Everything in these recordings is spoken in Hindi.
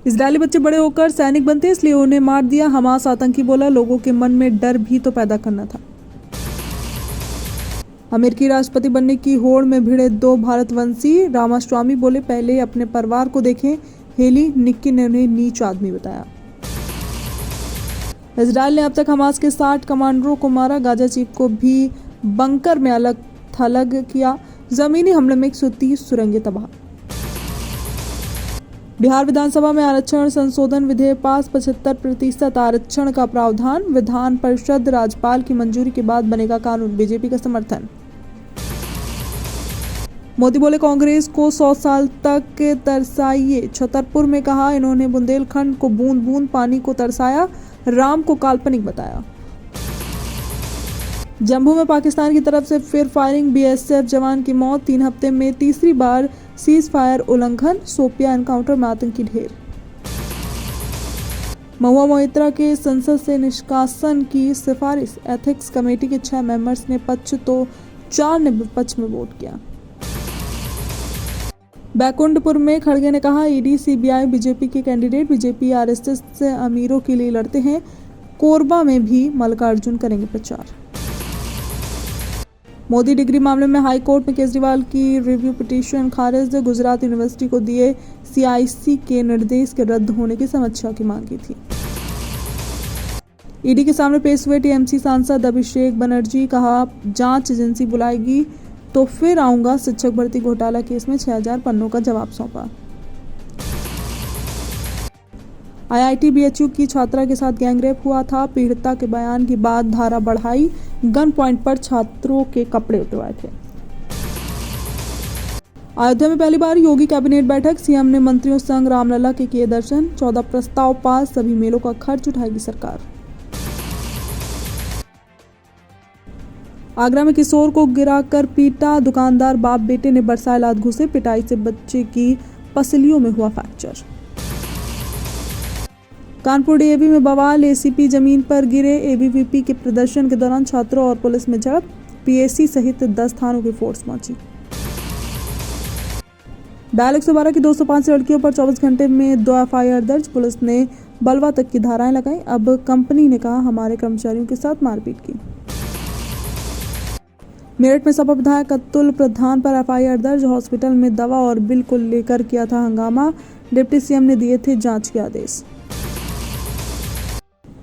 इजरायली बच्चे बड़े होकर सैनिक बनते इसलिए उन्हें मार दिया, हमास आतंकी बोला। लोगों के मन में डर भी तो पैदा करना था। अमेरिकी राष्ट्रपति बनने की होड़ में भिड़े 2 भारतवंशी, रामास्वामी बोले पहले अपने परिवार को देखें। हेली निक्की ने उन्हें नीच आदमी बताया। इजरायल ने अब तक हमास के 60 कमांडरों को मारा, गाजा चीफ को भी बंकर में अलग थलग किया। जमीनी हमले में 130 सुरंगें तबाह। बिहार विधानसभा में आरक्षण संशोधन विधेयक पास, 75% आरक्षण का प्रावधान। विधान परिषद राज्यपाल की मंजूरी के बाद बनेगा कानून, बीजेपी का समर्थन। मोदी बोले कांग्रेस को 100 साल तक तरसाइए। छतरपुर में कहा इन्होंने बुंदेलखंड को बूंद बूंद पानी को तरसाया, राम को काल्पनिक बताया। जम्मू में पाकिस्तान की तरफ से फिर फायरिंग, बीएसएफ जवान की मौत। 3 हफ्ते में तीसरी बार सीज फायर उल्लंघन, सोपिया एनकाउंटर में आतंकी ढेर। महुआ मोइत्रा के संसद से निष्कासन की सिफारिश, एथिक्स कमेटी के 6 मेंबर्स ने पक्ष तो 4 ने विपक्ष में वोट किया। बैकुंठपुर में खड़गे ने कहा ईडी सीबीआई बीजेपी के कैंडिडेट, बीजेपी आरएसएस से अमीरों के लिए लड़ते हैं। कोरबा में भी मल्लिकार्जुन करेंगे प्रचार। मोदी डिग्री मामले में हाई कोर्ट में केजरीवाल की रिव्यू पिटीशन खारिज, गुजरात यूनिवर्सिटी को दिए सीआईसी के निर्देश के रद्द होने की समीक्षा की मांग की थी। ईडी के सामने पेश हुए टीएमसी सांसद अभिषेक बनर्जी, कहा जांच एजेंसी बुलाएगी तो फिर आऊंगा। शिक्षक भर्ती घोटाला केस में 6000 पन्नों का जवाब सौंपा। आईआईटी बीएचयू की छात्रा के साथ गैंगरेप हुआ था, पीड़िता के बयान के बाद धारा बढ़ाई, गन पॉइंट पर छात्रों के कपड़े उतरवाए थे। अयोध्या में पहली बार योगी कैबिनेट बैठक, सीएम ने मंत्रियों संग रामलला के किए दर्शन। 14 प्रस्ताव पास, सभी मेलों का खर्च उठाएगी सरकार। आगरा में किशोर को गिराकर पीटा, दुकानदार बाप बेटे ने बरसाए लात घुसे, पिटाई से बच्चे की पसलियों में हुआ फ्रैक्चर। कानपुर डीएवी में बवाल, एसीपी जमीन पर गिरे, एबीवीपी के प्रदर्शन के दौरान छात्रों और पुलिस में झड़प, पीएसी सहित 10 थानों की फोर्स पहुंची। डायल 112 की 205 लड़कियों पर 24 घंटे में 2 एफआईआर दर्ज, पुलिस ने बलवा तक की धाराएं लगाई। अब कंपनी ने कहा हमारे कर्मचारियों के साथ मारपीट की। मेरठ में सपा विधायक अतुल प्रधान पर एफआईआर दर्ज, हॉस्पिटल में दवा और बिल को लेकर किया था हंगामा, डिप्टी सीएम ने दिए थे जांच के आदेश।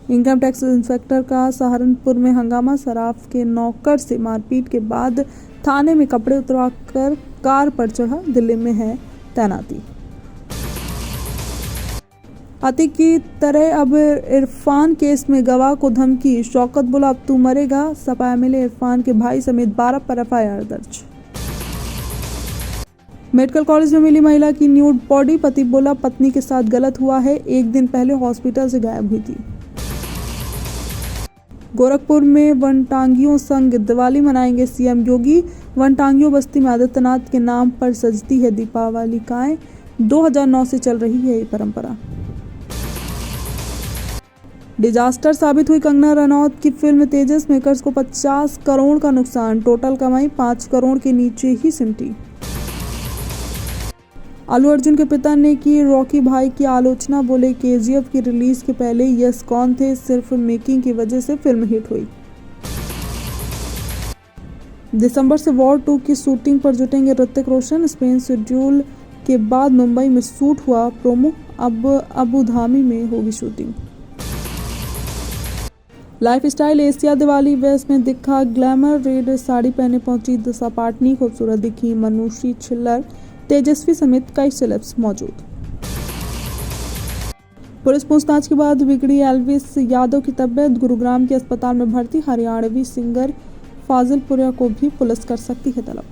इनकम टैक्स इंस्पेक्टर का सहारनपुर में हंगामा, सराफ के नौकर से मारपीट के बाद थाने में कपड़े उतरवाकर कार पर चढ़ा, दिल्ली में है तैनाती। अतीक की तरह अब इरफान केस में गवाह को धमकी, शौकत बोला अब तू मरेगा, सपा एमएलए इरफान के भाई समेत 12 पर एफआईआर दर्ज। मेडिकल कॉलेज में मिली महिला की न्यूड बॉडी, पति बोला पत्नी के साथ गलत हुआ है, 1 दिन पहले हॉस्पिटल से गायब हुई थी। गोरखपुर में वनटांगियों संग दिवाली मनाएंगे सीएम योगी, वनटांगियों बस्ती में आदित्यनाथ के नाम पर सजती है दीपावलिकाएं, 2009 से चल रही है ये परंपरा। डिजास्टर साबित हुई कंगना रनौत की फिल्म तेजस, मेकर्स को 50 करोड़ का नुकसान, टोटल कमाई 5 करोड़ के नीचे ही सिमटी। अल्लू अर्जुन के पिता ने की रॉकी भाई की आलोचना, बोले केजीएफ की रिलीज के पहले यस कौन थे, सिर्फ मेकिंग की वजह से फिल्म हिट हुई। दिसंबर से वॉर 2 की शूटिंग पर जुटेंगे ऋतिक रोशन, स्पेन शेड्यूल के बाद मुंबई में शूट हुआ प्रोमो, अब अबू धाबी में होगी shooting. Lifestyle Asia Diwali west में दिखा ग्लैमर, रेड साड़ी पहने पहुंची दिशा पाटनी, खूबसूरत दिखी मनुषी छिल्लर, तेजस्वी समेत कई सेलेब्स मौजूद। पुलिस पूछताछ के बाद बिगड़ी एल्विस यादव की तबीयत, गुरुग्राम के अस्पताल में भर्ती, हरियाणवी सिंगर फाजिलपुरा को भी पुलिस कर सकती है तलब।